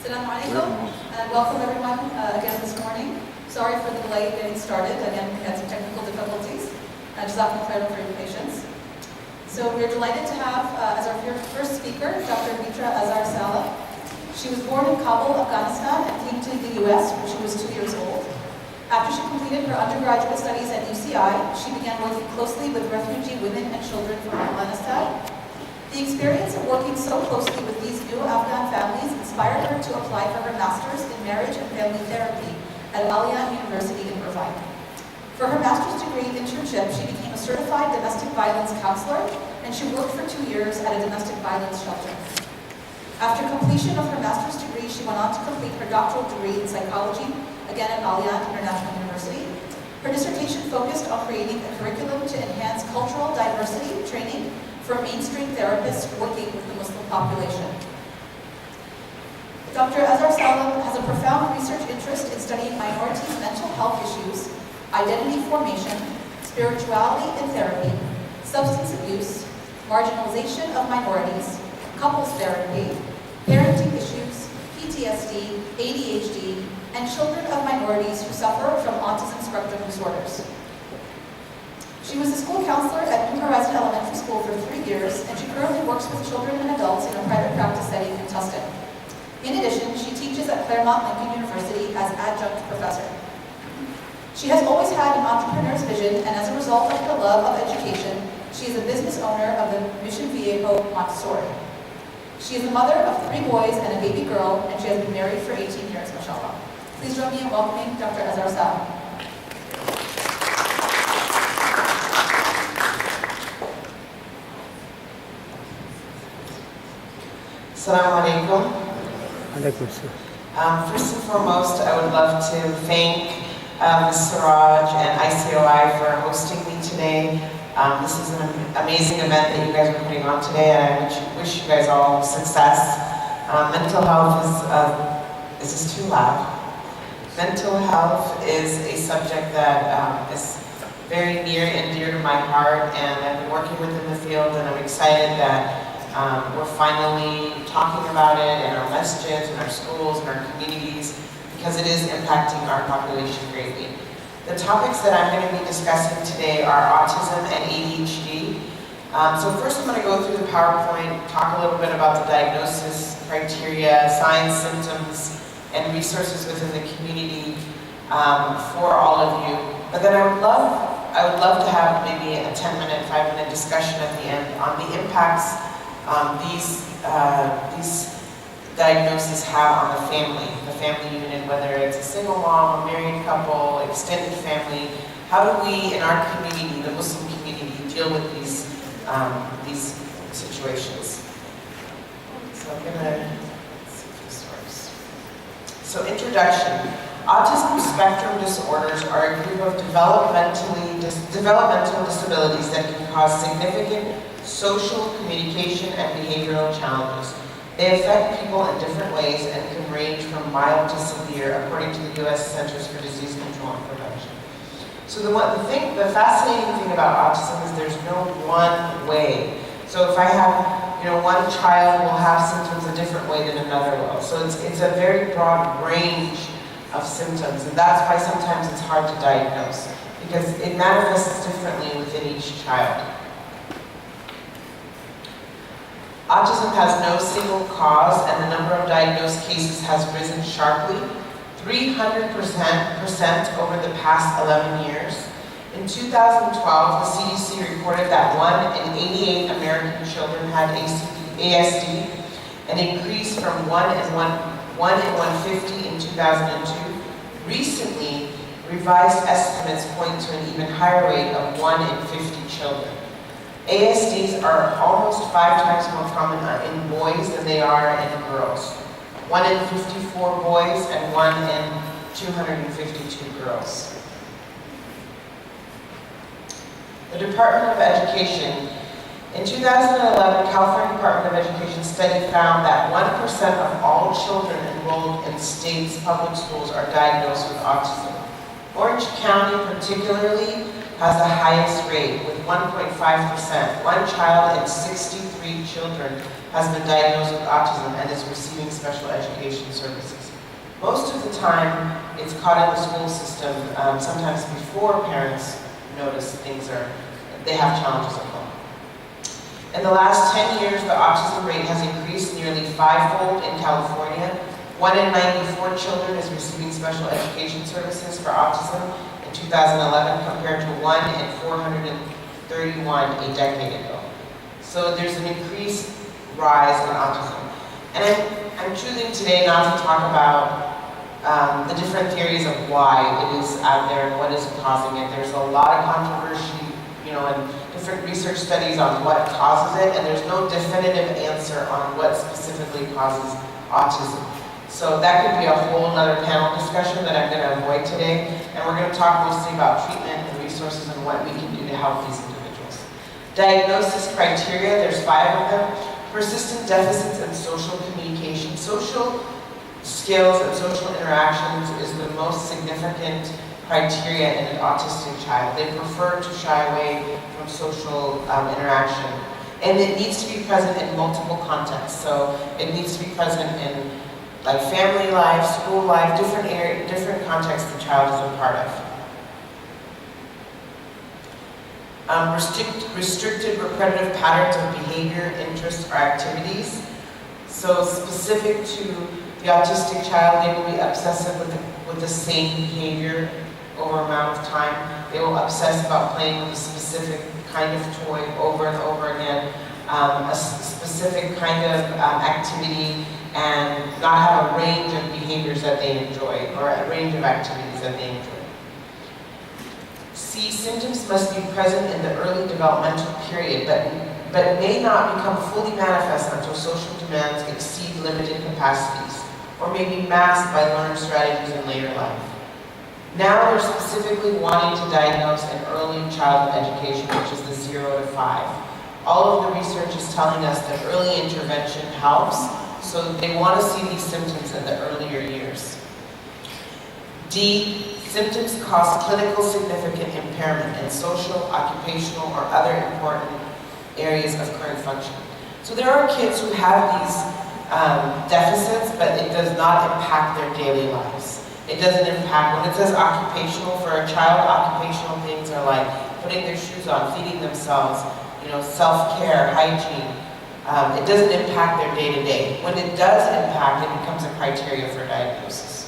Assalamu alaikum, and welcome everyone again this morning. Sorry for the delay getting started. Again, we had some technical difficulties. Jazakum khairan for your patience. So we're delighted to have as our first speaker, Dr. Metra Azar Salem. She was born in Kabul, Afghanistan, and came to the US when she was 2 years old. After she completed her undergraduate studies at UCI, she began working closely with refugee women and children from Afghanistan. The experience of working so closely with these new Afghan families inspired her to apply for her master's in marriage and family therapy at Aliyah University in Irvine. For her master's degree internship, she became a certified domestic violence counselor, and she worked for 2 years at a domestic violence shelter. After completion of her master's degree, she went on to complete her doctoral degree in psychology, again at Aliyah International University. Her dissertation focused on creating a curriculum to enhance cultural diversity training for mainstream therapists working with the Muslim population. Dr. Azar Salem has a profound research interest in studying minorities' mental health issues, identity formation, spirituality in therapy, substance abuse, marginalization of minorities, couples therapy, parenting issues, PTSD, ADHD, and children of minorities who suffer from autism spectrum disorders. She was a school counselor at New Horizon Elementary School for 3 years, and she currently works with children and adults in a private practice setting in Tustin. In addition, she teaches at Claremont Lincoln University as adjunct professor. She has always had an entrepreneur's vision, and as a result of her love of education, she is a business owner of the Mission Viejo Montessori. She is the mother of 3 boys and a baby girl, and she has been married for 18 years, mashallah. Please join me in welcoming Dr. Azar Salem. Assalamu alaikum. First and foremost, I would love to thank Ms. Siraj and ICOI for hosting me today. This is an amazing event that you guys are putting on today, and I wish you guys all success. Mental health is this too loud? Mental health is a subject that is very near and dear to my heart, and I've been working with in the field, and I'm excited that we're finally talking about it in our messages, in our schools, in our communities, because it is impacting our population greatly. The topics that I'm going to be discussing today are autism and ADHD. So first I'm going to go through the PowerPoint, talk a little bit about the diagnosis, criteria, signs, symptoms, and resources within the community for all of you. But then I would love to have maybe a 10-minute, 5-minute discussion at the end on the impacts these diagnoses have on the family unit, whether it's a single mom, a married couple, extended family. How do we, in our community, the Muslim community, deal with these situations? So I'm gonna see if this works. So introduction. Autism spectrum disorders are a group of developmental disabilities that can cause significant social, communication, and behavioral challenges. They affect people in different ways and can range from mild to severe, according to the U.S. Centers for Disease Control and Prevention. So the fascinating thing about autism is there's no one way. So if I have, one child will have symptoms a different way than another will. So it's a very broad range of symptoms, and that's why sometimes it's hard to diagnose, because it manifests differently within each child. Autism has no single cause, and the number of diagnosed cases has risen sharply, 300% over the past 11 years. In 2012, the CDC reported that 1 in 88 American children had ASD, an increase from 1 in 150 in 2002. Recently, revised estimates point to an even higher rate of 1 in 50 children. ASDs are almost 5 times more common in boys than they are in girls. 1 in 54 boys and 1 in 252 girls. The Department of Education. In 2011, California Department of Education study found that 1% of all children enrolled in state's public schools are diagnosed with autism. Orange County particularly has the highest rate with 1.5%, one child in 63 3 children has been diagnosed with autism and is receiving special education services. Most of the time, it's caught in the school system, sometimes before parents notice they have challenges at home. In the last 10 years, the autism rate has increased nearly 5-fold in California. 1 in 94 children is receiving special education services for autism in 2011 compared to 1 in 431 a decade ago. So there's an increased rise in autism. And I'm choosing today not to talk about the different theories of why it is out there and what is causing it. There's a lot of controversy, and different research studies on what causes it, and there's no definitive answer on what specifically causes autism. So that could be a whole other panel discussion that I'm going to avoid today, and we're going to talk mostly about treatment and resources and what we can do to help these individuals. Diagnosis criteria, there's 5 of them. Persistent deficits in social communication. Social skills and social interactions is the most significant criteria in an autistic child. They prefer to shy away from social interaction. And it needs to be present in multiple contexts. So it needs to be present in family life, school life, different contexts the child is a part of. Restricted repetitive patterns of behavior, interests, or activities. So specific to the autistic child, they will be obsessive with the same behavior over amount of time. They will obsess about playing with a specific kind of toy over and over again, a specific kind of activity, and not have a range of behaviors that they enjoy, or a range of activities that they enjoy. C, symptoms must be present in the early developmental period, but may not become fully manifest until social demands exceed limited capacities, or may be masked by learned strategies in later life. Now they're specifically wanting to diagnose in early childhood education, which is the 0 to 5. All of the research is telling us that early intervention helps, so they want to see these symptoms in the earlier years. D, symptoms cause clinical significant impairment in social, occupational, or other important areas of current function. So there are kids who have these deficits, but it does not impact their daily lives. It doesn't impact, when it says occupational, for a child, occupational things are like putting their shoes on, feeding themselves, self-care, hygiene. It doesn't impact their day-to-day. When it does impact, it becomes a criteria for diagnosis.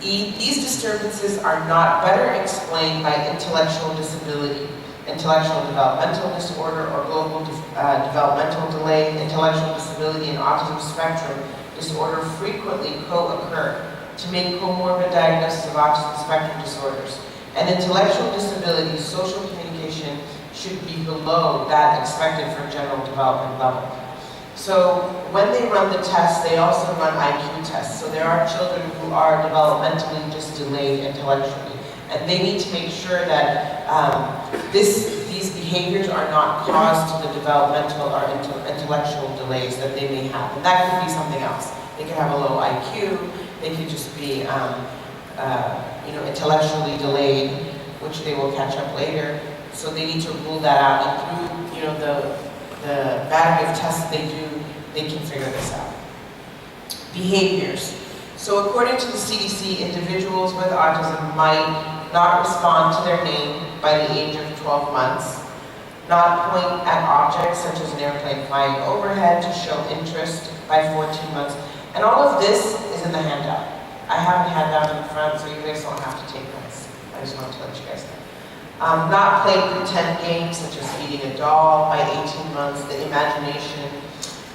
E, these disturbances are not better explained by intellectual disability, intellectual developmental disorder, or global developmental delay. Intellectual disability and autism spectrum disorder frequently co-occur to make comorbid diagnosis of autism spectrum disorders. And intellectual disability, social communication should be below that expected for general development level. So when they run the tests, they also run IQ tests. So there are children who are developmentally just delayed intellectually. And they need to make sure that these behaviors are not caused to the developmental or intellectual delays that they may have. And that could be something else. They could have a low IQ, they could just be intellectually delayed, which they will catch up later. So they need to rule that out. And through the battery of tests that they do, they can figure this out. Behaviors. So according to the CDC, individuals with autism might not respond to their name by the age of 12 months, not point at objects such as an airplane flying overhead to show interest by 14 months. And all of this is in the handout. I have a handout in front, so you guys don't have to take notes. I just wanted to let you guys know. Not play pretend games such as feeding a doll by 18 months, the imagination.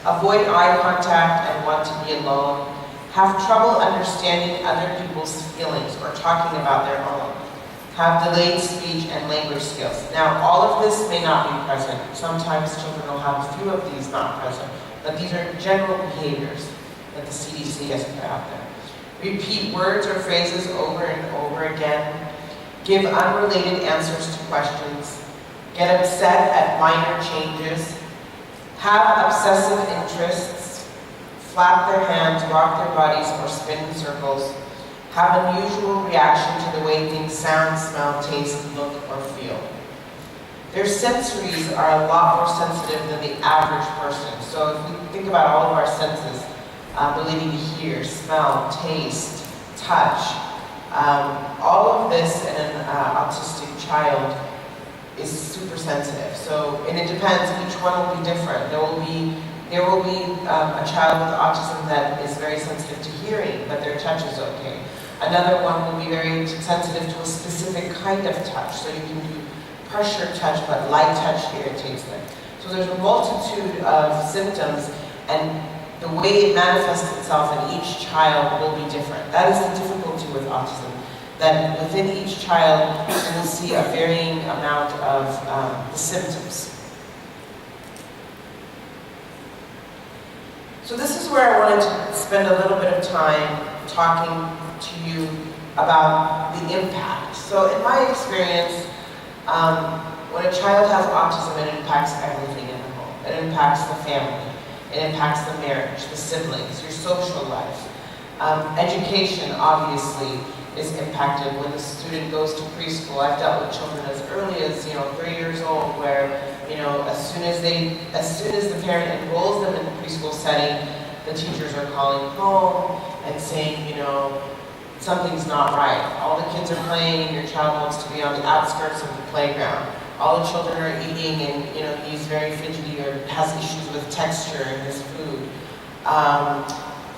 Avoid eye contact and want to be alone. Have trouble understanding other people's feelings or talking about their own. Have delayed speech and language skills. Now, all of this may not be present. Sometimes children will have a few of these not present, but these are general behaviors that the CDC has put out there. Repeat words or phrases over and over again. Give unrelated answers to questions. Get upset at minor changes. Have obsessive interests. Flap their hands, rock their bodies, or spin in circles. Have unusual reaction to the way things sound, smell, taste, look, or feel. their sensories are a lot more sensitive than the average person. So if we think about all of our senses, ability to hear, smell, taste, touch, all of this in an autistic child is super sensitive. So, and it depends, each one will be different. There will be a child with autism that is very sensitive to hearing, but their touch is okay. Another one will be very sensitive to a specific kind of touch. So you can do pressure touch, but light touch irritates them. So there's a multitude of symptoms, and the way it manifests itself in each child will be different. That is the difficulty with autism, that within each child, you will see a varying amount of the symptoms. So this is where I wanted to spend a little bit of time talking to you about the impact. So in my experience, when a child has autism, it impacts everything in the home. It impacts the family. It impacts the marriage, the siblings, your social life. Education, obviously, is impacted when the student goes to preschool. I've dealt with children as early as 3 years old, where as soon as the parent enrolls them in the preschool setting, the teachers are calling home and saying, something's not right. All the kids are playing, and your child wants to be on the outskirts of the playground. All the children are eating, and he's very fidgety or has issues with texture in his food.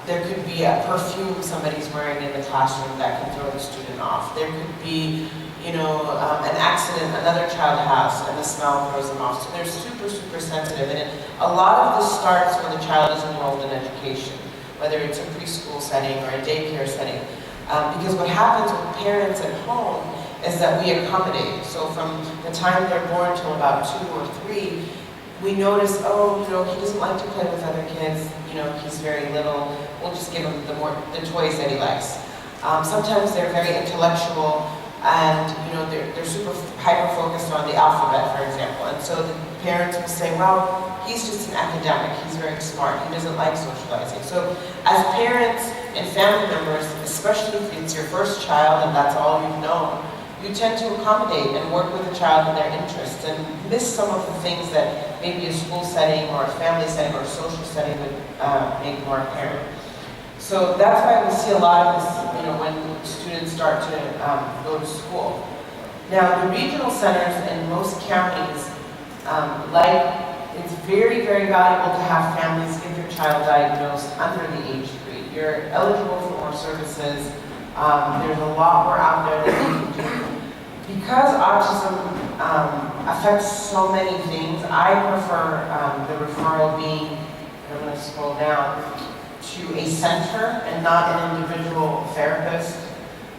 There could be a perfume somebody's wearing in the classroom that can throw the student off. There could be, an accident another child has, and the smell throws them off. So they're super, super sensitive. And a lot of this starts when the child is enrolled in education, whether it's a preschool setting or a daycare setting. Because what happens with parents at home is that we accommodate. So from the time they're born till about 2 or 3, we notice, he doesn't like to play with other kids. He's very little. We'll just give him the toys that he likes. Sometimes they're very intellectual, and they're super hyper-focused on the alphabet, for example. And so the parents will say, well, he's just an academic. He's very smart. He doesn't like socializing. So as parents and family members, especially if it's your first child and that's all you've known, you tend to accommodate and work with the child and their interests and miss some of the things that maybe a school setting or a family setting or a social setting would make more apparent. So that's why we see a lot of this, when students start to go to school. Now, the regional centers in most counties, it's very, very valuable to have families get their child diagnosed under the age 3. You're eligible for more services. There's a lot more out there that you can do. Because autism affects so many things, I prefer the referral being, and I'm going to scroll down, to a center and not an individual therapist.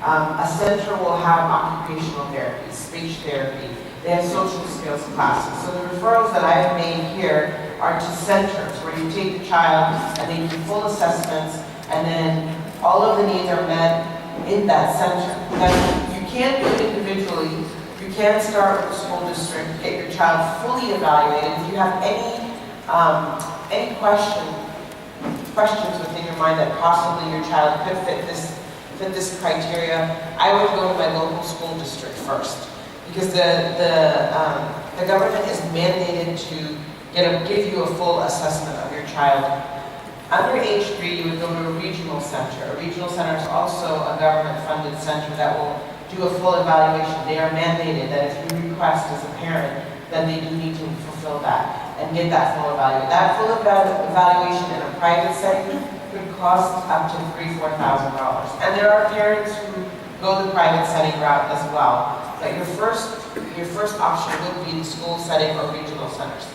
A center will have occupational therapy, speech therapy. They have social skills classes. So the referrals that I have made here are to centers where you take the child and they do full assessments, and then all of the needs are met in that center. Now, you can't do it individually. You can start with the school district, get your child fully evaluated. If you have any questions within your mind that possibly your child could fit this criteria, I would go to my local school district first, because the government is mandated to give you a full assessment of your child. Under age 3, you would go to a regional center. A regional center is also a government-funded center that will do a full evaluation. They are mandated that if you request as a parent, then they do need to fulfill that and get that full evaluation. That full evaluation in a private setting could cost up to $3,000 to $4,000. And there are parents who go the private setting route as well. But your first option would be the school setting or regional centers.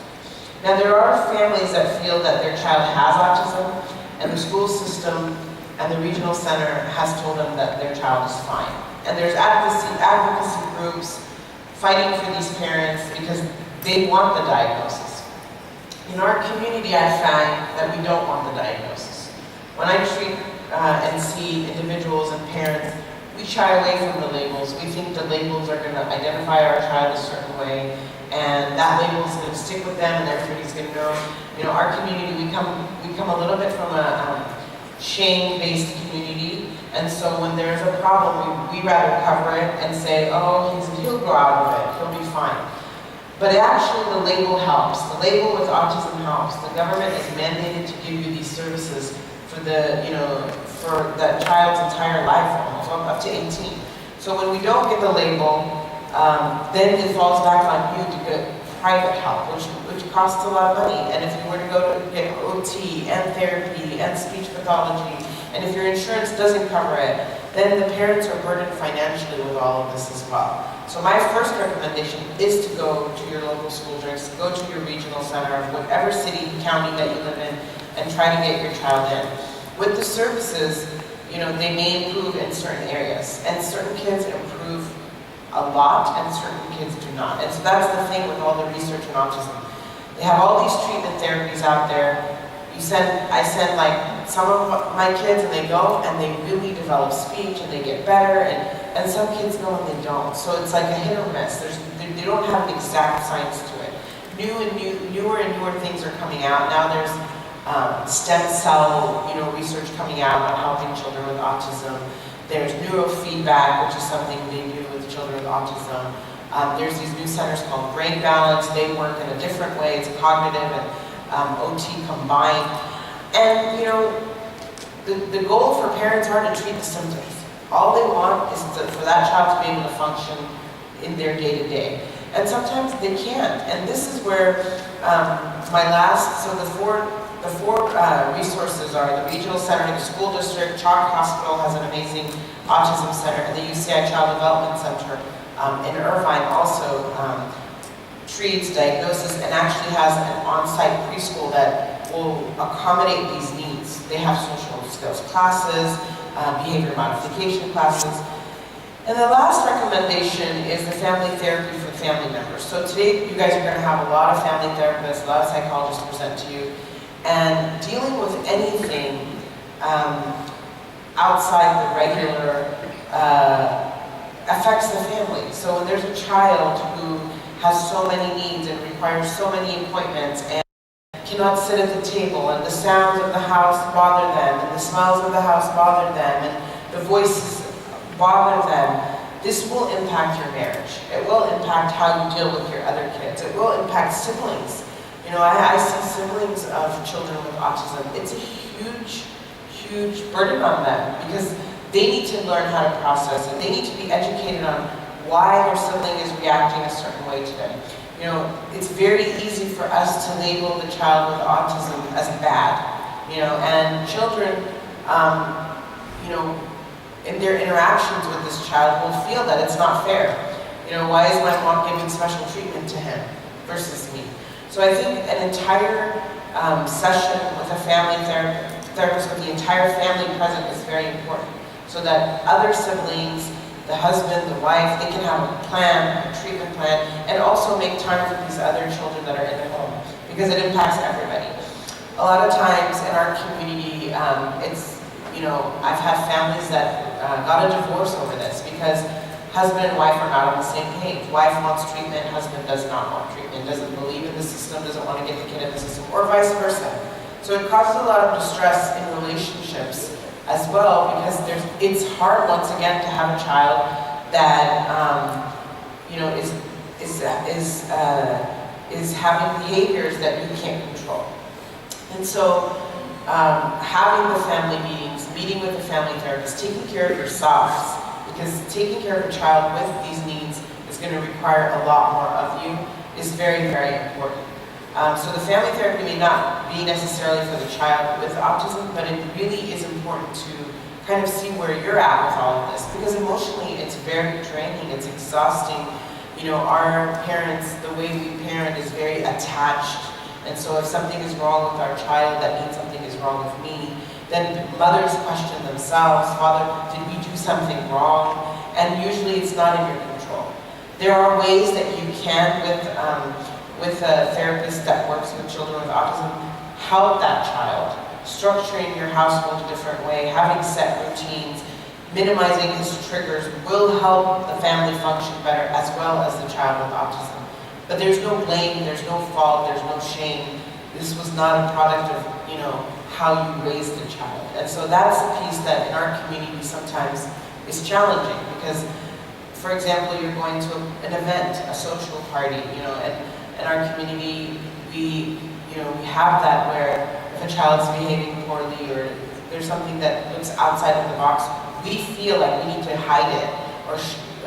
Now, there are families that feel that their child has autism, and the school system and the regional center has told them that their child is fine. And there's advocacy groups fighting for these parents because they want the diagnosis. In our community, I find that we don't want the diagnosis. When I treat and see individuals and parents, we shy away from the labels. We think the labels are going to identify our child a certain way, and that label is going to stick with them, and everybody's going to know. Our community, we come a little bit from a shame-based community, and so when there's a problem, we rather cover it and say, oh, he'll grow out of it, he'll be fine. But actually the label helps. The label with autism helps. The government is mandated to give you these services for the, for the child's entire life almost, up to 18. So when we don't get the label, then it falls back on you to get private help, which costs a lot of money. And if you were to go to get OT and therapy and speech pathology, and if your insurance doesn't cover it, then the parents are burdened financially with all of this as well. So my first recommendation is to go to your local school districts, go to your regional center of whatever city, county that you live in, and try to get your child in. With the services, they may improve in certain areas, and certain kids improve a lot, and certain kids do not. And so that's the thing with all the research on autism. They have all these treatment therapies out there. I send like some of my kids, and they go and they really develop speech and they get better, and some kids go and they don't. So it's like a hit or miss. They don't have an exact science to it. Newer and newer things are coming out. Now there's stem cell research coming out on helping children with autism. There's neurofeedback, which is something they do with children with autism. There's these new centers called Brain Balance. They work in a different way. It's cognitive and OT combined. And the goal for parents aren't to treat the symptoms. All they want is for that child to be able to function in their day-to-day. And sometimes they can't. And this is where the four resources are the regional center, the school district, Chalk Hospital has an amazing autism center, and the UCI Child Development Center in Irvine also treats, diagnoses, and actually has an on-site preschool that will accommodate these needs. They have social skills classes, behavior modification classes. And the last recommendation is the family therapy for family members. So today you guys are going to have a lot of family therapists, a lot of psychologists present to you, and dealing with anything outside the regular affects the family. So when there's a child who has so many needs and requires so many appointments and cannot sit at the table, and the sounds of the house bother them, and the smells of the house bother them, and the voices bother them, this will impact your marriage. It will impact how you deal with your other kids. It will impact siblings. I see siblings of children with autism. It's a huge, huge burden on them because they need to learn how to process it. They need to be educated on why their sibling is reacting a certain way to them. It's very easy for us to label the child with autism as bad, and children, in their interactions with this child will feel that it's not fair. Why is my mom giving special treatment to him versus me? So I think an entire session with a family therapist with the entire family present is very important, so that other siblings, the husband, the wife, they can have a plan, a treatment plan, and also make time for these other children that are in the home, because it impacts everybody. A lot of times in our community, I've had families that got a divorce over this because husband and wife are not on the same page. Wife wants treatment, husband does not want treatment, doesn't believe in the system, doesn't want to get the kid in the system, or vice versa. So it causes a lot of distress in relationships as well, because it's hard once again to have a child that is having behaviors that you can't control. And so having the family meetings, meeting with the family therapist, taking care of yourselves, because taking care of a child with these needs is going to require a lot more of you, is very, very important. So the family therapy may not be necessarily for the child with autism, but it really is important to kind of see where you're at with all of this, because emotionally it's very draining, it's exhausting. Our parents, the way we parent is very attached, and so if something is wrong with our child, that means something is wrong with me. Then mothers question themselves, Father, did we do something wrong? And usually it's not in your control. There are ways that you can, with a therapist that works with children with autism, help that child. Structuring your household a different way, having set routines, minimizing his triggers will help the family function better, as well as the child with autism. But there's no blame, there's no fault, there's no shame. This was not a product of, how you raised the child. And so that's the piece that in our community sometimes is challenging, because for example, you're going to an event, a social party, you know, and in our community, we have that where if a child's behaving poorly or there's something that looks outside of the box, we feel like we need to hide it, or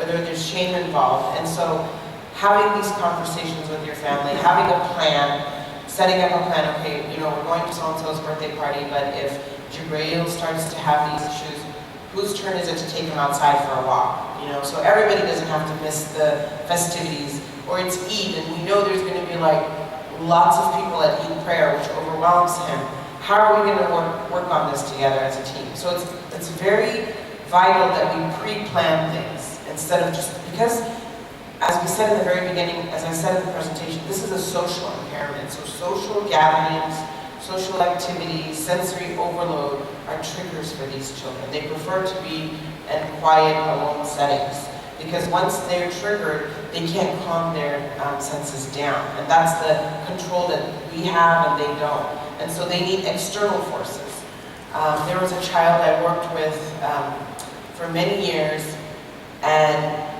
there's shame involved. And so having these conversations with your family, having a plan, setting up a plan, okay, you know, we're going to so-and-so's birthday party, but if Jabrail starts to have these issues, whose turn is it to take him outside for a walk? You know, so everybody doesn't have to miss the festivities, or it's Eid, and we know there's going to be like lots of people at Eid prayer, which overwhelms him. How are we going to work on this together as a team? So it's very vital that we pre-plan things instead of just, because as we said in the very beginning, as I said in the presentation, this is a social impairment. So social gatherings, social activities, sensory overload are triggers for these children. They prefer to be in quiet, alone settings, because once they're triggered, they can't calm their senses down. And that's the control that we have and they don't. And so they need external forces. There was a child I worked with for many years, and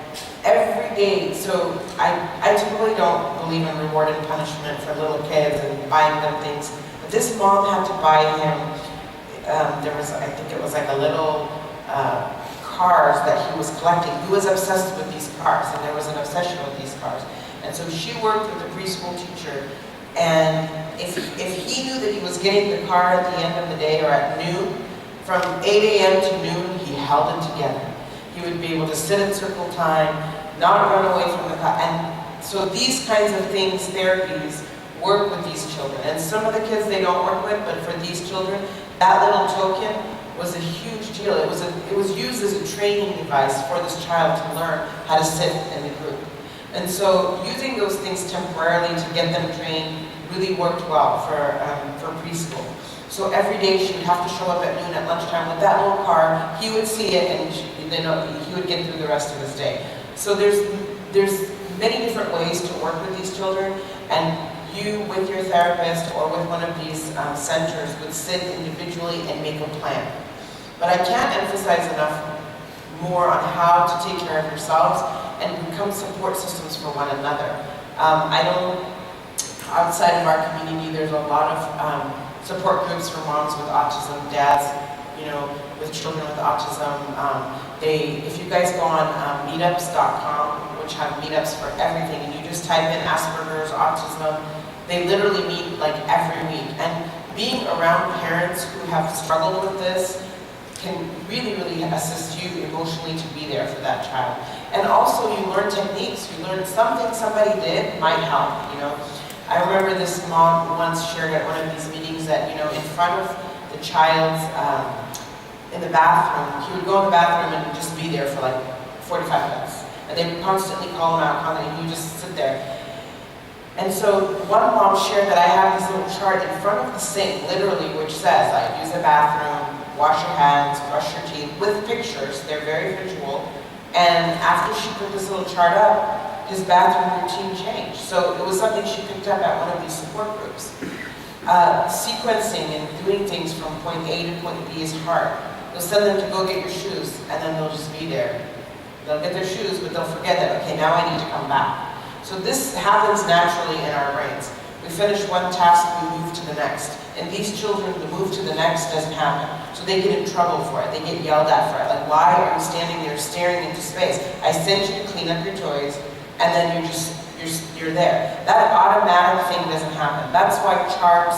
every day, so I typically don't believe in reward and punishment for little kids and buying them things, but this mom had to buy him, I think it was like a little cars that he was collecting. He was obsessed with these cars, and there was an obsession with these cars. And so she worked with the preschool teacher, and if he knew that he was getting the car at the end of the day or at noon, from 8 a.m. to noon, he held it together. He would be able to sit at circle time, not run away from the car. And so these kinds of things, therapies, work with these children. And some of the kids they don't work with, but for these children, that little token was a huge deal. It was used as a training device for this child to learn how to sit in the group. And so using those things temporarily to get them trained really worked well for preschool. So every day she would have to show up at noon at lunchtime with that little car. He would see it, and he would get through the rest of his day. So there's many different ways to work with these children, and you with your therapist or with one of these centers would sit individually and make a plan. But I can't emphasize enough more on how to take care of yourselves and become support systems for one another. I know outside of our community there's a lot of support groups for moms with autism, dads, with children with autism. If you guys go on meetups.com, which have meetups for everything, and you just type in Asperger's, autism, they literally meet like every week. And being around parents who have struggled with this can really, really assist you emotionally to be there for that child. And also you learn techniques, you learn something somebody did might help, I remember this mom once shared at one of these meetings that, in front of the child's, in the bathroom, he would go in the bathroom and just be there for like 45 minutes. And they would constantly call him out, and he would just sit there. And so one mom shared that I have this little chart in front of the sink, literally, which says, like, use the bathroom, wash your hands, brush your teeth, with pictures. They're very visual. And after she put this little chart up, his bathroom routine changed. So it was something she picked up at one of these support groups. Sequencing and doing things from point A to point B is hard. You'll send them to go get your shoes, and then they'll just be there. They'll get their shoes, but they'll forget that, okay, now I need to come back. So this happens naturally in our brains. We finish one task, we move to the next. And these children, the move to the next doesn't happen. So they get in trouble for it. They get yelled at for it. Like, why are you standing there staring into space? I sent you to clean up your toys, and then you're there. That automatic thing doesn't happen. That's why charts,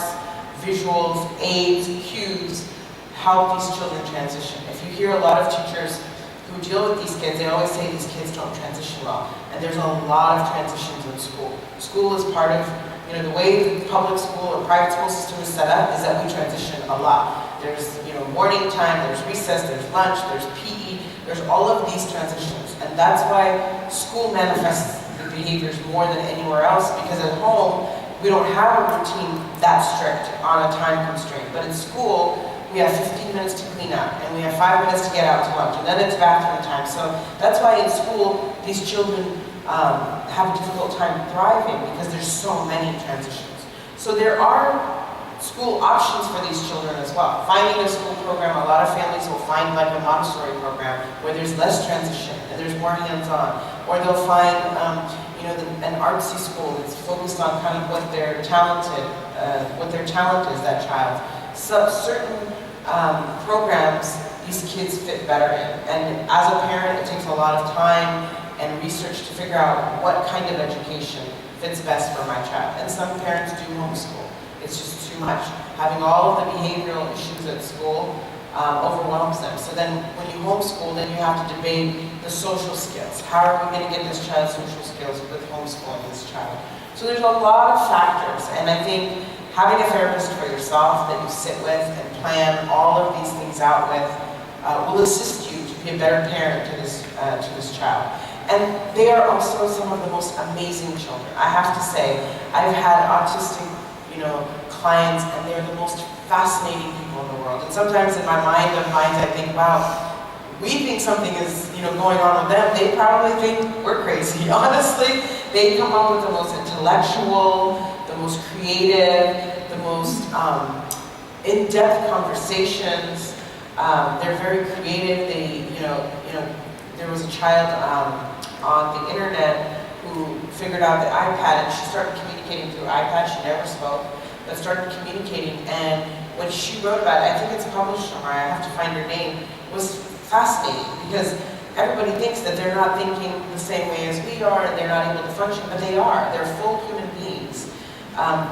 visuals, aids, cues help these children transition. If you hear a lot of teachers who deal with these kids, they always say these kids don't transition well. And there's a lot of transitions in school. School is part of, the way the public school or private school system is set up is that we transition a lot. There's, morning time, there's recess, there's lunch, there's PE, there's all of these transitions. And that's why school manifests the behaviors more than anywhere else, because at home, we don't have a routine that strict on a time constraint. But in school, we have 15 minutes to clean up, and we have 5 minutes to get out to lunch, and then it's bathroom time. So that's why in school, these children have a difficult time thriving, because there's so many transitions. So there are school options for these children as well. Finding a school program, a lot of families will find like a Montessori program where there's less transition and there's more hands-on. Or they'll find an artsy school that's focused on kind of what their talent is, that child. So certain programs these kids fit better in. And as a parent, it takes a lot of time and research to figure out what kind of education fits best for my child. And some parents do homeschool. It's just too much. Having all of the behavioral issues at school overwhelms them. So then when you homeschool, then you have to debate the social skills. How are we going to get this child's social skills with homeschooling this child? So there's a lot of factors, and I think having a therapist for yourself that you sit with and plan all of these things out with will assist you to be a better parent to this child. And they are also some of the most amazing children. I have to say, I've had autistic, clients, and they're the most fascinating people in the world. And sometimes in my mind of minds, I think, wow, we think something is, going on with them. They probably think we're crazy. Honestly, they come up with the most intellectual, the most creative, the most in-depth conversations. They're very creative. They, there was a child on the internet who figured out the iPad, and she started communicating through iPad. She never spoke, but started communicating. And what she wrote about, I think it's published somewhere, I have to find her name, was fascinating, because everybody thinks that they're not thinking the same way as we are, and they're not able to function, but they are. They're full human beings.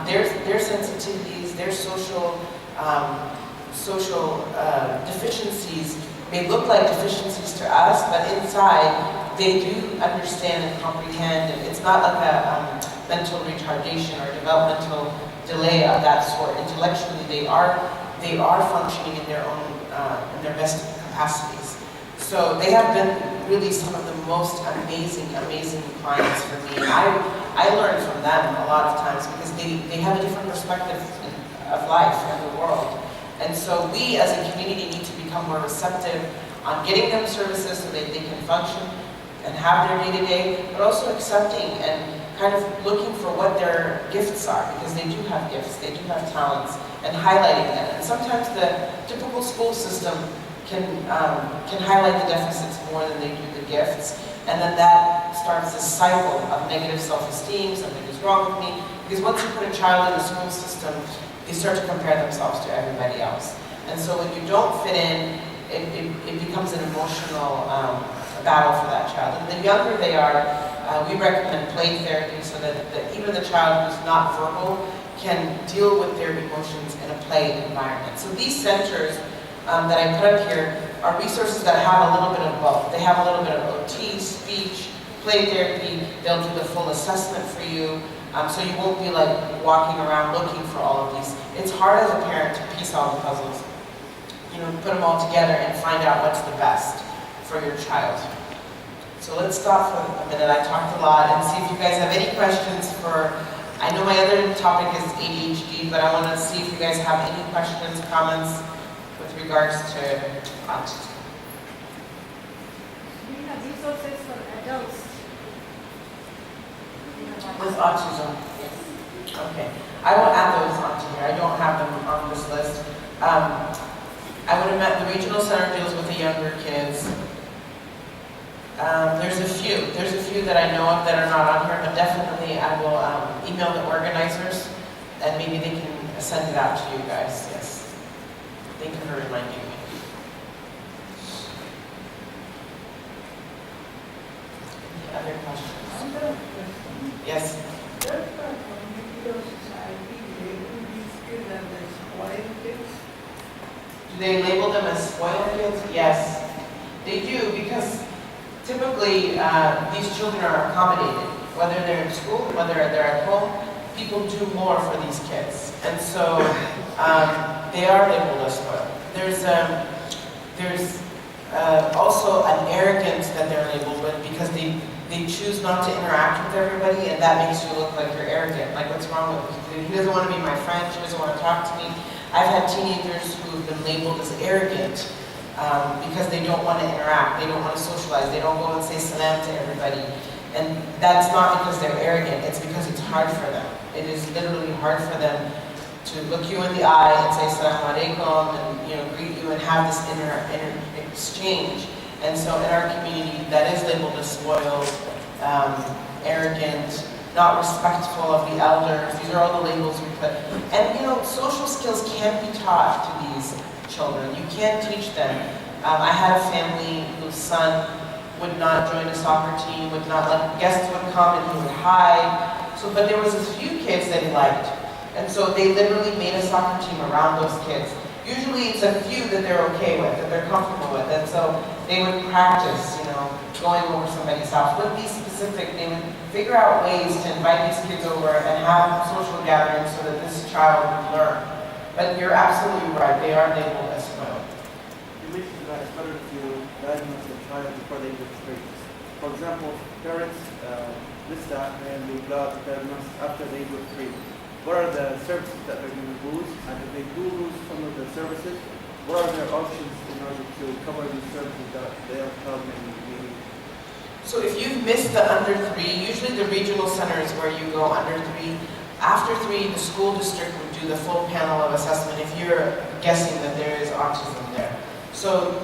Their sensitivities, their social deficiencies may look like deficiencies to us, but inside they do understand and comprehend, and it's not like a mental retardation or developmental delay of that sort. Intellectually, they are functioning in their own in their best capacities. So they have been really some of the most amazing clients for me. I learn from them a lot of times because they have a different perspective of life and the world. And so we as a community need to become more receptive on getting them services so that they can function and have their day-to-day, but also accepting and kind of looking for what their gifts are, because they do have gifts, they do have talents, and highlighting them. And sometimes the typical school system can highlight the deficits more than they do the gifts, and then that starts this cycle of negative self-esteem, something is wrong with me, because once you put a child in the school system, they start to compare themselves to everybody else. And so when you don't fit in, it becomes an emotional battle for that child. And the younger they are, we recommend play therapy so that even the child who's not verbal can deal with their emotions in a play environment. So these centers that I put up here are resources that have a little bit of both. They have a little bit of OT, speech, play therapy. They'll do the full assessment for you. So you won't be like walking around looking for all of these. It's hard as a parent to piece all the puzzles, put them all together and find out what's the best for your child. So let's stop for a minute. I talked a lot, and see if you guys have any questions for, I know my other topic is ADHD, but I want to see if you guys have any questions, comments with regards to autism. We have resources for adults. With autism? Yes. Okay. I will add those onto here. I don't have them on this list. I would have met the regional center deals with the younger kids. There's a few that I know of that are not on here, but definitely I will email the organizers, and maybe they can send it out to you guys. Yes. Thank you for reminding me. Any other questions? Yes. Does the community or society label these kids as the spoiled kids? Do they label them as spoiled kids? Yes, they do, because typically these children are accommodated. Whether they're in school, whether they're at home, people do more for these kids. And so they are labeled as spoiled. There's also an arrogance that they're labeled with, because they choose not to interact with everybody, and that makes you look like you're arrogant. Like, what's wrong with you? He doesn't want to be my friend, she doesn't want to talk to me. I've had teenagers who've been labeled as arrogant because they don't want to interact, they don't want to socialize, they don't go and say Salem to everybody. And that's not because they're arrogant, it's because it's hard for them. It is literally hard for them to look you in the eye and say Assalamu alaikum and greet you and have this inner exchange. And so in our community, that is labeled as spoiled, arrogant, not respectful of the elders. These are all the labels we put. And social skills can't be taught to these children. You can't teach them. I had a family whose son would not join a soccer team, would not let guests would come and he would hide. But there was a few kids that he liked. And so they literally made a soccer team around those kids. Usually it's a few that they're okay with, that they're comfortable with. And so they would practice, going over somebody's house. Wouldn't be specific. They would figure out ways to invite these kids over and have social gatherings so that this child would learn. But you're absolutely right. They are labeled as spoiled. You mentioned that it's better to diagnose the child before they get straight. For example, parents list that and they diagnose after they go free. What are the services that they're going to lose? And if they do lose some of the services, what are their options in order to cover these services that their child may need? So if you've missed the under 3, usually the regional center is where you go under 3. After 3, the school district would do the full panel of assessment if you're guessing that there is autism there. So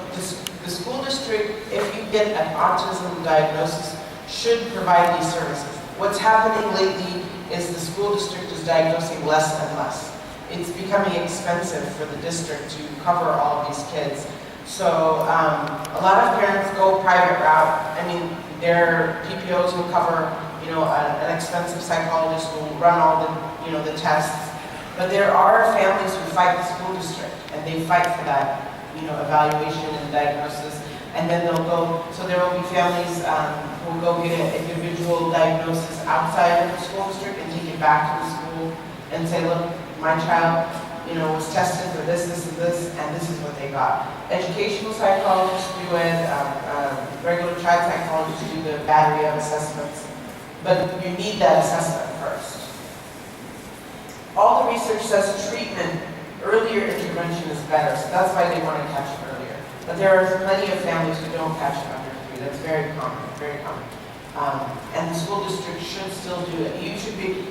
the school district, if you get an autism diagnosis, should provide these services. What's happening lately is the school district is diagnosing less and less. It's becoming expensive for the district to cover all of these kids. So a lot of parents go private route. I mean, their PPOs will cover, an expensive psychologist will run all the tests. But there are families who fight the school district, and they fight for that, evaluation and diagnosis. And then they'll go, so there will be families who will go get an individual diagnosis outside of the school district and take it back to the school and say, look, my child, was tested for this, and this is what they got. Educational psychologists do it, regular child psychologists do the battery of assessments, but you need that assessment first. All the research says treatment, earlier intervention is better, so that's why they want to catch it earlier. But there are plenty of families who don't catch it under 3. That's very common, very common. And the school district should still do it. You should be,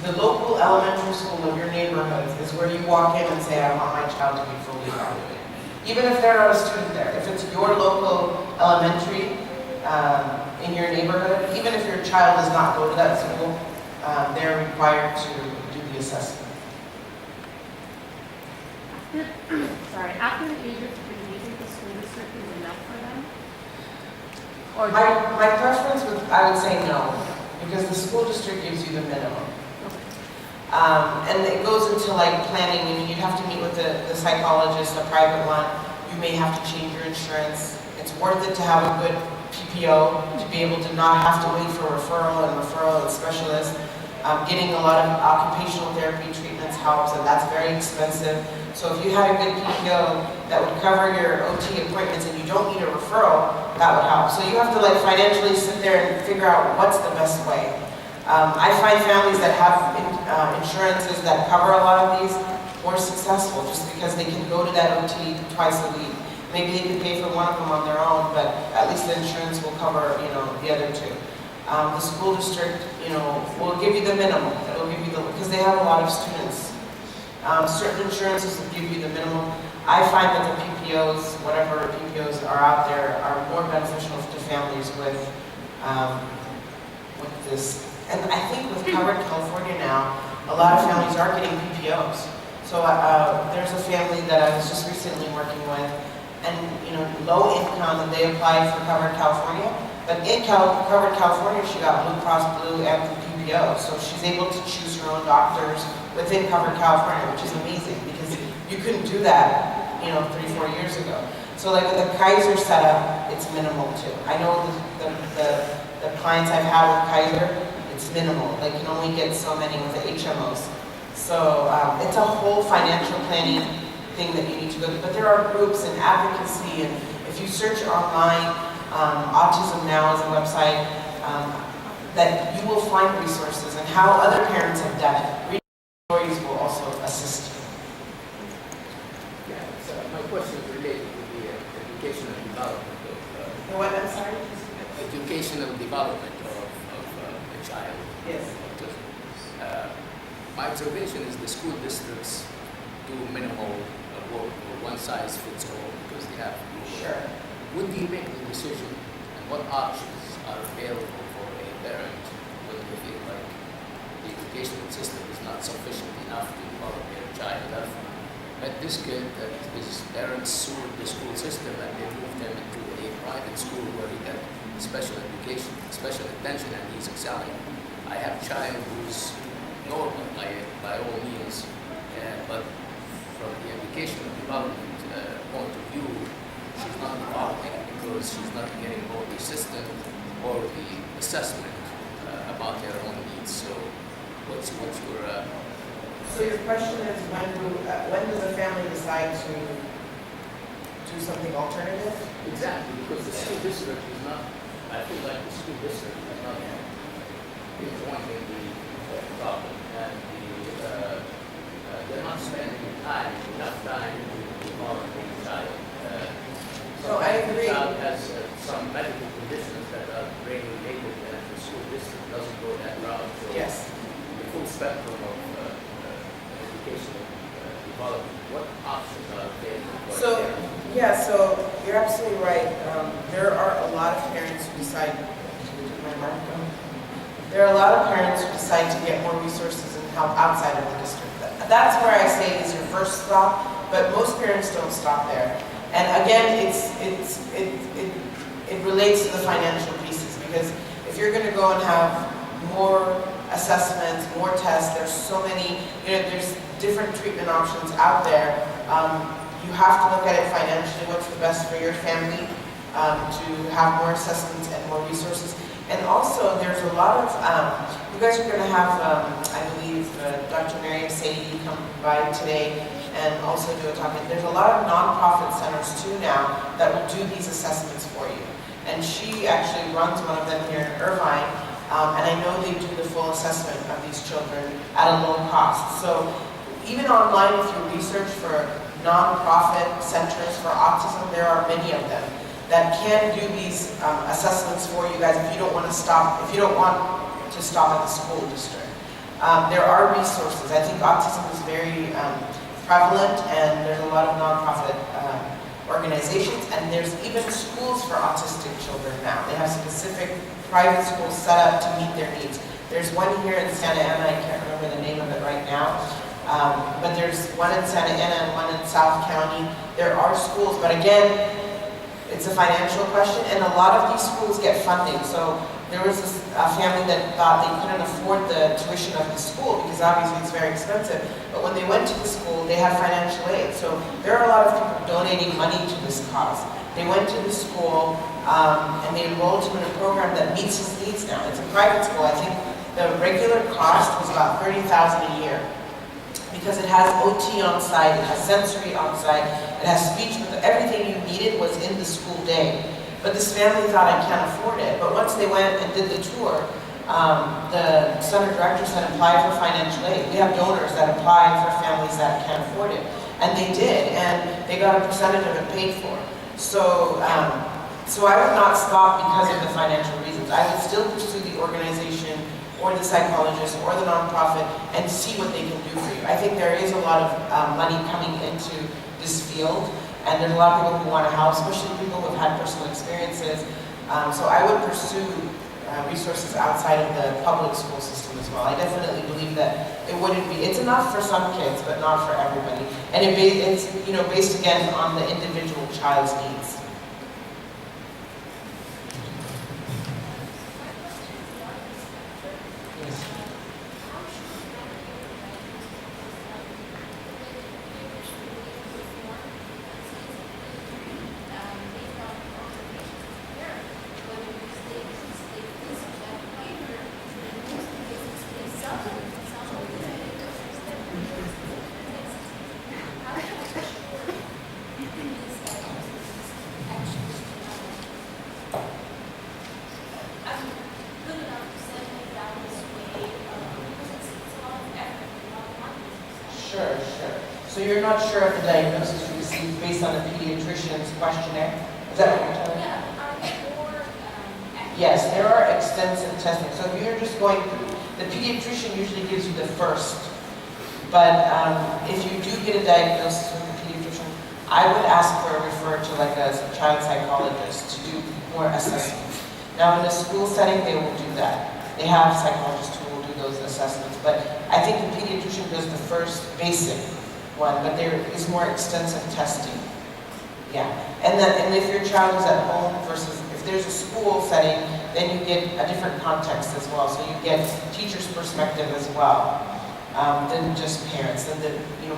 the local elementary school of your neighborhood is where you walk in and say, I want my child to be fully evaluated. Even if they're not a student there. If it's your local elementary in your neighborhood, even if your child does not go to that school, they're required to do the assessment. After the age of 3, do you think the school district is enough for them? Or My preference I would say no, because the school district gives you the minimum. And it goes into planning. I mean, you'd have to meet with the psychologist, a private one. You may have to change your insurance. It's worth it to have a good PPO to be able to not have to wait for referral and specialists. Getting a lot of occupational therapy treatments helps, and that's very expensive. So if you had a good PPO that would cover your OT appointments and you don't need a referral, that would help. So you have to financially sit there and figure out what's the best way. I find families that have insurances that cover a lot of these more successful just because they can go to that OT twice a week. Maybe they can pay for one of them on their own, but at least the insurance will cover, the other 2. The school district, will give you the minimum. It'll give you because they have a lot of students. Certain insurances will give you the minimum. I find that the PPOs, whatever PPOs are out there, are more beneficial to families with this. And I think with Covered California now, a lot of families are getting PPOs. So there's a family that I was just recently working with, and low income, and they applied for Covered California. But in Covered California, she got Blue Cross Blue and PPO, so she's able to choose her own doctors within Covered California, which is amazing because you couldn't do that, 3-4 years ago. So with the Kaiser setup, it's minimal too. I know the clients I've had with Kaiser, it's minimal. They can only get so many with the HMOs. So it's a whole financial planning thing that you need to go through. But there are groups and advocacy, and if you search online, Autism Now is a website that you will find resources and how other parents have done it. Reading stories will also assist you. Yeah, so my question is related to the educational development of What, I'm sorry? educational development of the child. Yes. my observation is the school districts do minimal work, or one size fits all, because they have Sure. When do you make the decision, and what options are available for a parent when they feel like the educational system is not sufficient enough to develop their child? I've met this kid that his parents sued the school system and they moved him into a private school where he got special education, special attention, and he's excelling. I have a child who's normal by all means, but from the educational development point of view, she's not developing because she's not getting both the system or the assessment about their own needs. So, what's your So your question is, when does a family decide to do something alternative? exactly, because the school district is not. I feel like the school district is not pinpointing the problem, and they're not spending enough time to develop the child. So I agree. The child has some medical conditions that are brain related, and the school district doesn't go that route. So Yes. the full spectrum of educational development. What options are available for So, a parent? yeah, so you're absolutely right. There are a lot of parents who decide, there are a lot of parents who decide to get more resources and help outside of the district. That's where I say is your first stop, but most parents don't stop there. And again, it relates to the financial pieces, because if you're going to go and have more assessments, more tests, there's so many, there's different treatment options out there. You have to look at it financially, what's the best for your family, to have more assessments and more resources. And also, there's a lot of, you guys are going to have, I believe, Dr. Miriam Saidi come by today and also do a talk. And there's a lot of nonprofit centers too now that will do these assessments for you. And she actually runs one of them here in Irvine, and I know they do the full assessment of these children at a low cost. So even online, if you research for nonprofit centers for autism, there are many of them that can do these assessments for you guys if you don't want to stop at the school district. There are resources. I think autism is very prevalent, and there's a lot of nonprofit organizations, and there's even schools for autistic children now. They have specific private schools set up to meet their needs. There's one here in Santa Ana, I can't remember the name of it right now, but there's one in Santa Ana and one in South County. There are schools, but again, it's a financial question, and a lot of these schools get funding. So there was a family that thought they couldn't afford the tuition of the school because obviously it's very expensive. But when they went to the school, they had financial aid. So there are a lot of people donating money to this cause. They went to the school and they enrolled him in a program that meets his needs now. It's a private school. I think the regular cost was about $30,000 a year, because it has OT on site, it has sensory on site, it has speech, everything you needed was in the school day. But this family thought, I can't afford it. But once they went and did the tour, the center director said, apply for financial aid. We have donors that apply for families that can't afford it. And they did, and they got a percentage of it paid for. So, so I would not stop because of the financial reasons. I would still pursue the organization or the psychologist or the nonprofit and see what they can do for you. I think there is a lot of money coming into this field, and there's a lot of people who want to help, especially people who have had personal experiences. So I would pursue resources outside of the public school system as well. I definitely believe that it wouldn't be, it's enough for some kids, but not for everybody. And it's based again on the individual child's needs. Sure. So you're not sure of the diagnosis you received based on the pediatrician's questionnaire? Is that what you're telling me? Yeah, are there more Yes, there are extensive testing. So if you're just going through, the pediatrician usually gives you the first But if you do get a diagnosis with a pediatrician, I would ask for a refer to like a child psychologist to do more assessments. Now in a school setting, they will do that. They have psychologists who will do those assessments, but I think the pediatrician does the first basic one, but there is more extensive testing. Yeah, and if your child is at home versus if there's a school setting, then you get a different context as well. So you get teacher's perspective as well, than just parents. And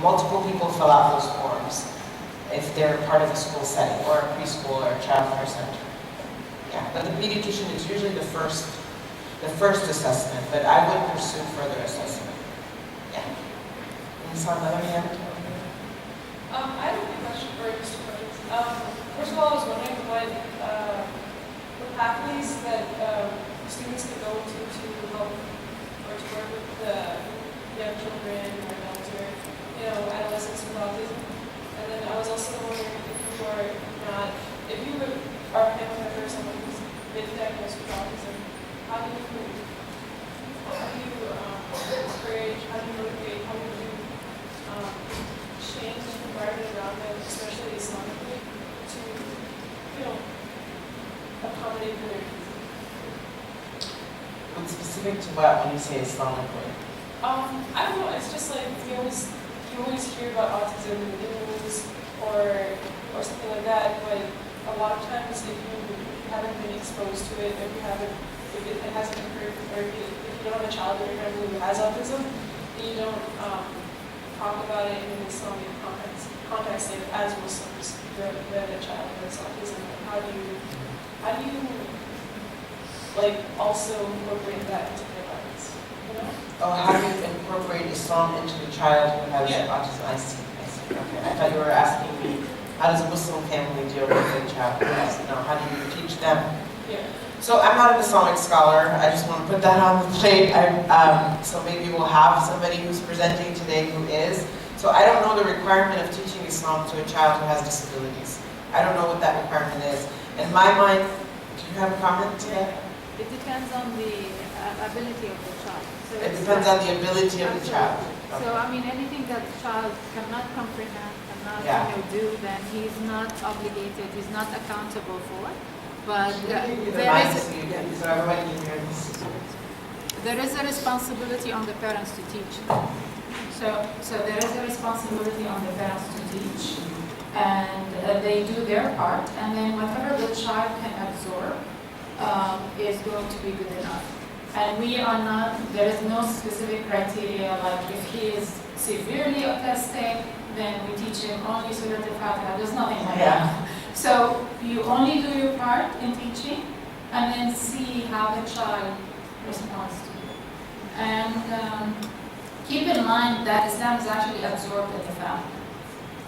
multiple people fill out those forms if they're part of a school setting or a preschool or a child care center. Yeah, but the pediatrician is usually the first assessment, but I would pursue further assessment. Yeah. And you saw another hand? I have a question for Mr. Burns. First of all, I was wondering what pathways that students can go to help or to work with the young children or adults or adolescents with autism. And then I was also wondering if you are a family member or someone who's been diagnosed with autism, how do you encourage, how do you motivate, how do you change the environment around them, especially Islamically, to accommodate for their needs? What's specific to what when you say Islamically? I don't know. It's just like you always hear about autism in the news or something like that, but a lot of times if you haven't been exposed to it, if it hasn't occurred, or if you don't have a child in your family who has autism, you don't talk about it in an Islamic context like as Muslims that a child has autism. How do you like also incorporate that into their lives? Oh, how do you incorporate Islam into the child who has autism? I see. Okay, I thought you were asking me, how does a Muslim family deal with a child who has? No, how do you teach them? Yeah. So I'm not an Islamic scholar. I just want to put that on the plate. So maybe we'll have somebody who's presenting today who is. So I don't know the requirement of teaching Islam to a child who has disabilities. I don't know what that requirement is. In my mind, do you have a comment to that? It depends on the ability of the child. So It depends on the ability of the child. So I mean, anything that the child cannot comprehend, cannot do, then he's not obligated, he's not accountable for. But there is a responsibility on the parents to teach. So there is a responsibility on the parents to teach, and they do their part, and then whatever the child can absorb is going to be good enough. And we are not, there is no specific criteria, like if he is severely autistic, then we teach him only Surah Al-Fatiha. There's nothing like that. So you only do your part in teaching, and then see how the child responds to it. And keep in mind that Islam is actually absorbed in the family.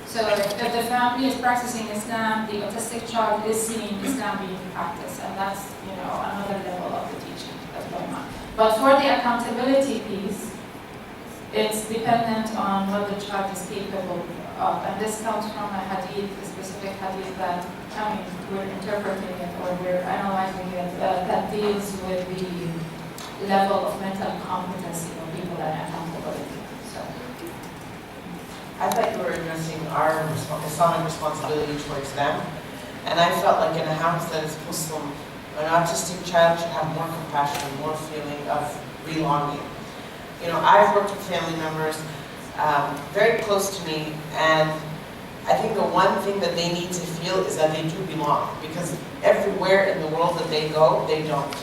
So if the family is practicing Islam, the autistic child is seeing Islam being practiced, and that's another level of the teaching that's going on. But for the accountability piece, it's dependent on what the child is capable of, and this comes from a hadith, a specific hadith that we're interpreting it or we're analyzing it that deals with the level of mental competency of people and accountability. So. I thought you were addressing our Islamic responsibility towards them, and I felt like in a house that is Muslim, an autistic child should have more compassion, more feeling of belonging. I've worked with family members very close to me, and I think the one thing that they need to feel is that they do belong, because everywhere in the world that they go, they don't.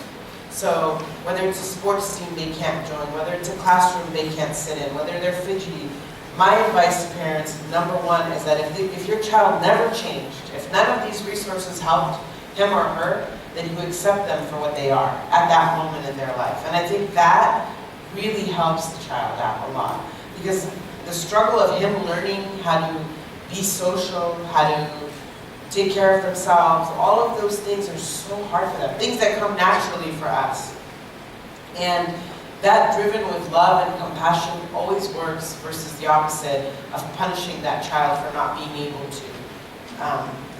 So whether it's a sports team they can't join, whether it's a classroom they can't sit in, whether they're fidgety, my advice to parents, number one, is that if your child never changed, if none of these resources helped him or her, then you accept them for what they are at that moment in their life. And I think that really helps the child out a lot, because the struggle of him learning how to be social, how to take care of themselves, all of those things are so hard for them, things that come naturally for us. And that driven with love and compassion always works versus the opposite of punishing that child for not being able to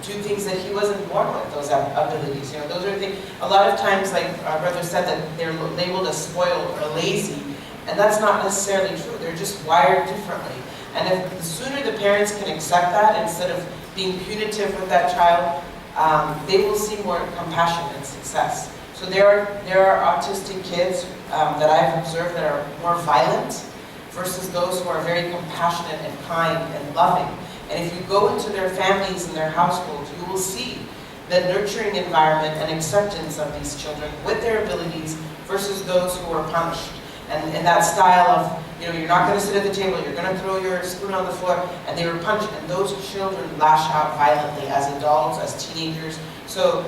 do things that he wasn't born with, those abilities. Those are things, a lot of times, like our brother said, that they're labeled as spoiled or lazy, And that's not necessarily true. They're just wired differently. And if the sooner the parents can accept that, instead of being punitive with that child, they will see more compassion and success. So there are autistic kids that I've observed that are more violent versus those who are very compassionate and kind and loving. And if you go into their families and their households, you will see the nurturing environment and acceptance of these children with their abilities versus those who are punished. And that style of, you're not going to sit at the table, you're going to throw your spoon on the floor, and they were punished. And those children lash out violently as adults, as teenagers. So,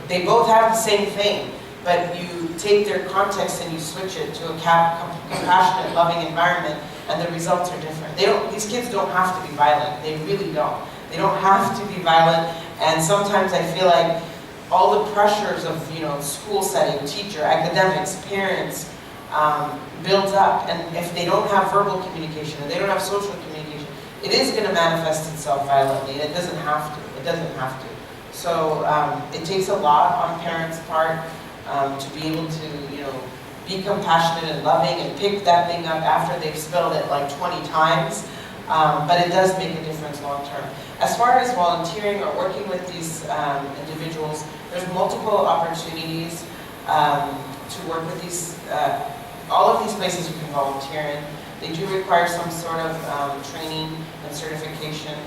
they both have the same thing, but you take their context and you switch it to a compassionate, loving environment, and the results are different. These kids don't have to be violent. They really don't. They don't have to be violent, and sometimes I feel like all the pressures of, school setting, teacher, academics, parents, builds up, and if they don't have verbal communication, and they don't have social communication, it is going to manifest itself violently, and it doesn't have to. It doesn't have to. So it takes a lot on parents' part to be able to, be compassionate and loving and pick that thing up after they've spelled it like 20 times. But it does make a difference long term. As far as volunteering or working with these individuals, there's multiple opportunities to work with these. All of these places you can volunteer in. They do require some sort of training and certification.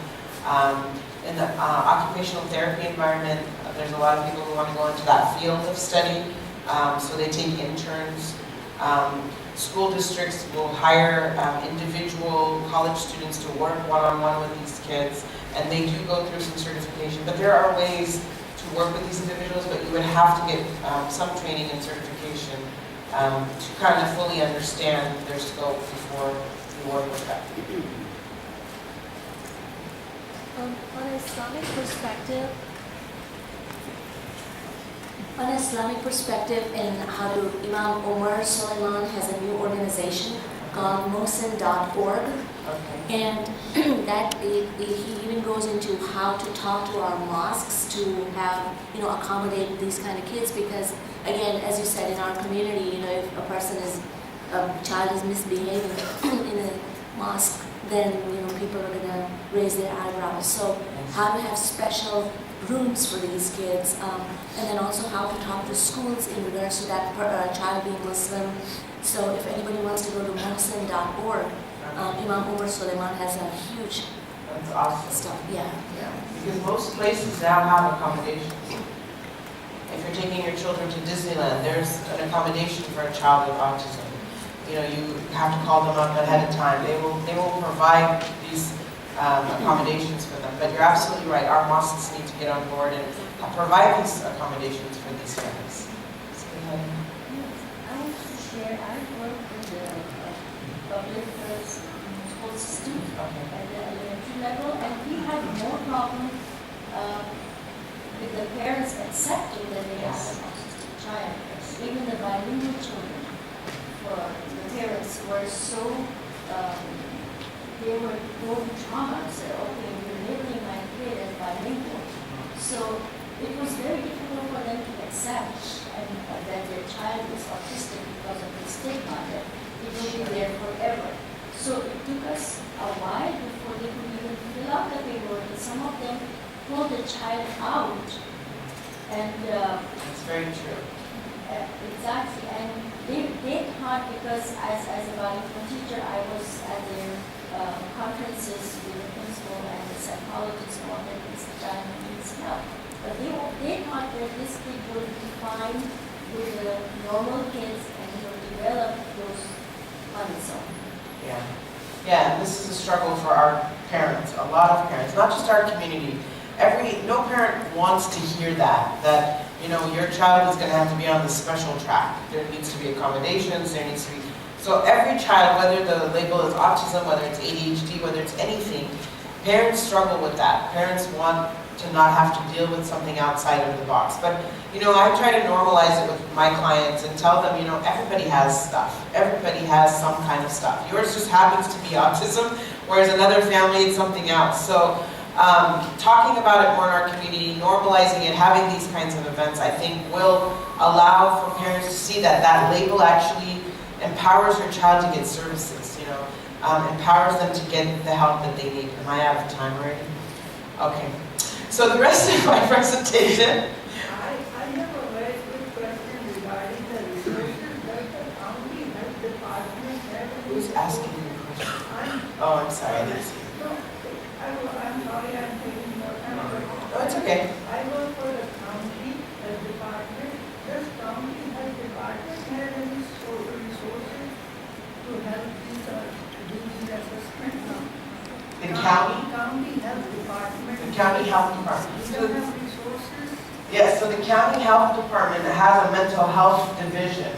In the occupational therapy environment, there's a lot of people who want to go into that field of study, so they take interns. School districts will hire individual college students to work one-on-one with these kids, and they do go through some certification. But there are ways to work with these individuals, but you would have to get some training and certification to kind of fully understand their scope before you work with them. On an Islamic perspective, in Hadu, Imam Omar Suleiman has a new organization called Mohsin.org, and that he even goes into how to talk to our mosques to have, accommodate these kind of kids, because again, as you said, in our community, if a child is misbehaving in a mosque, then people are going to raise their eyebrows. So how to have special rooms for these kids, and then also how to talk to schools in regards to that child being Muslim. So if anybody wants to go to Mohsin.org, Imam Omar Suleiman has a huge That's awesome. stuff. Yeah. Because most places now have accommodations. If you're taking your children to Disneyland, there's an accommodation for a child with autism. You have to call them up ahead of time. They will provide these accommodations for them. But you're absolutely right. Our mosques need to get on board and provide these accommodations for these families. I have to share. I work with the public school system at the elementary level, and we have more problem with the parents accepting that they have an autistic child. Even the bilingual children, for the parents were so, they were going trauma and said, okay, you're labeling my kid as bilingual. So it was very difficult for them to accept that their child is autistic because of the stigma that it will be there forever. So it took us a while before they could even fill out the paperwork, and some of them pulled the child out. And That's very true. exactly, and they thought, because as a bilingual teacher, I was at their conferences with the principal and the psychologist and all that, this child needs help. But they thought that this kid would be fine with the normal kids and will develop those on its own. Yeah, and this is a struggle for our parents, a lot of parents, not just our community. No parent wants to hear that your child is going to have to be on this special track. There needs to be accommodations, so every child, whether the label is autism, whether it's ADHD, whether it's anything, parents struggle with that. Parents want to not have to deal with something outside of the box. But, I try to normalize it with my clients and tell them, everybody has stuff. Everybody has some kind of stuff. Yours just happens to be autism, whereas another family, it's something else. So talking about it more in our community, normalizing it, having these kinds of events, I think will allow for parents to see that label actually empowers your child to get services, you know, empowers them to get the help that they need. Am I out of time already? Okay. So the rest of my presentation. I have a very quick question regarding the resources that the county health department has. Who's asking you a question? Oh, I'm sorry, I didn't see you. No, I'm sorry, I'm taking more time. Oh, it's okay. I work for the county health department. Does county health department have any resources to help these do these assessments? The county? County health department. The county health department. Do they have resources? Yes, so the county health department has a mental health division.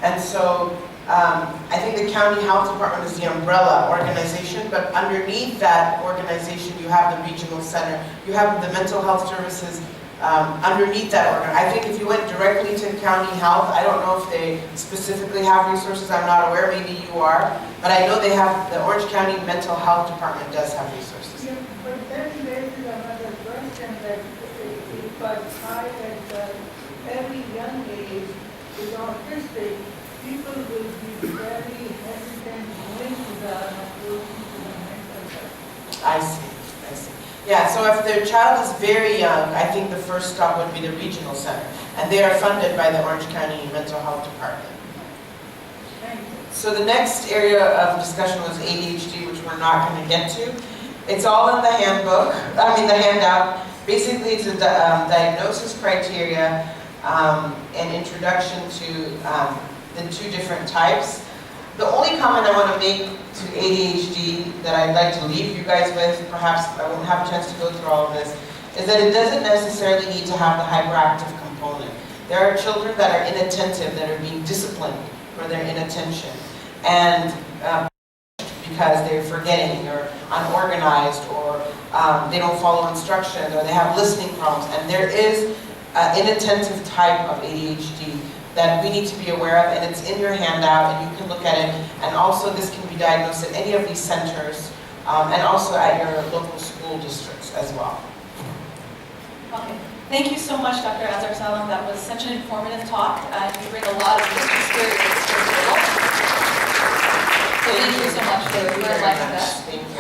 And so I think the county health department is the umbrella organization, but underneath that organization you have the regional center. You have the mental health services underneath that organ. I think if you went directly to county health, I don't know if they specifically have resources, I'm not aware, maybe you are, but I know they have, the Orange County Mental Health Department does have resources. Yeah, but then there is another question that if a child at very young age is autistic, people will be very hesitant going to the approach to the mental health. I see. Yeah, so if their child is very young, I think the first stop would be the regional center. And they are funded by the Orange County Mental Health Department. Thank you. So the next area of discussion was ADHD, which we're not going to get to. It's all in the handbook, the handout. Basically, it's a diagnosis criteria, an introduction to the two different types. The only comment I want to make to ADHD that I'd like to leave you guys with, perhaps I won't have a chance to go through all of this, is that it doesn't necessarily need to have the hyperactive component. There are children that are inattentive, that are being disciplined for their inattention, and because they're forgetting or unorganized, or they don't follow instructions, or they have listening problems. And there is an inattentive type of ADHD that we need to be aware of, and it's in your handout, and you can look at it. And also, this can be diagnosed at any of these centers, and also at your local school districts as well. Okay. Thank you so much, Dr. Azar Salem. That was such an informative talk, and you bring a lot of experience to the table. So thank you so much for enlightening us. Thank you.